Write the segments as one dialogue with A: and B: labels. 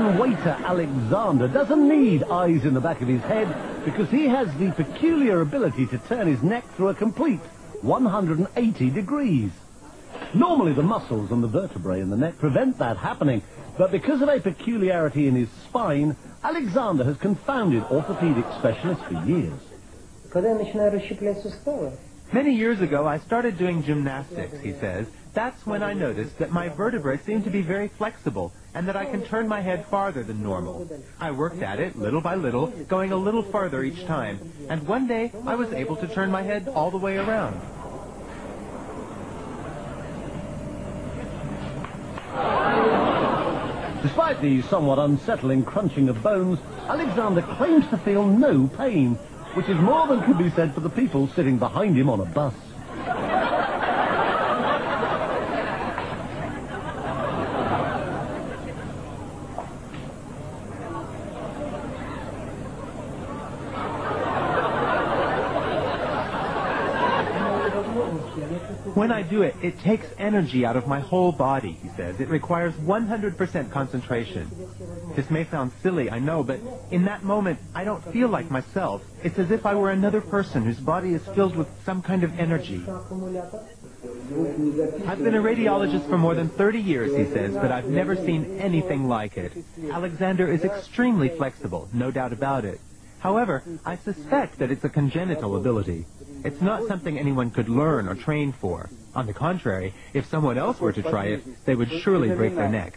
A: Russian waiter Alexander doesn't need eyes in the back of his head because he has the peculiar ability to turn his neck through a complete 180 degrees. Normally the muscles and the vertebrae in the neck prevent that happening, but because of a peculiarity in his spine, Alexander has confounded orthopedic specialists for years.
B: Many years ago, I started doing gymnastics, he says. That's when I noticed that my vertebrae seem to be very flexible and that I can turn my head farther than normal. I worked at it little by little, going a little farther each time, and one day I was able to turn my head all the way around.
A: Despite the somewhat unsettling crunching of bones, Alexander claims to feel no pain, which is more than can be said for the people sitting behind him on a bus.
B: When I do it, it takes energy out of my whole body, he says. It requires 100% concentration. This may sound silly, I know, but in that moment, I don't feel like myself. It's as if I were another person whose body is filled with some kind of energy. I've been a radiologist for more than 30 years, he says, but I've never seen anything like it. Alexander is extremely flexible, no doubt about it. However, I suspect that it's a congenital ability. It's not something anyone could learn or train for. On the contrary, if someone else were to try it, they would surely break their neck.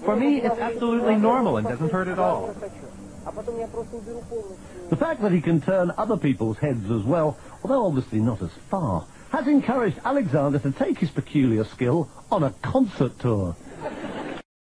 B: For me, it's absolutely normal and doesn't hurt at all.
A: The fact that he can turn other people's heads as well, although obviously not as far, has encouraged Alexander to take his peculiar skill on a concert tour.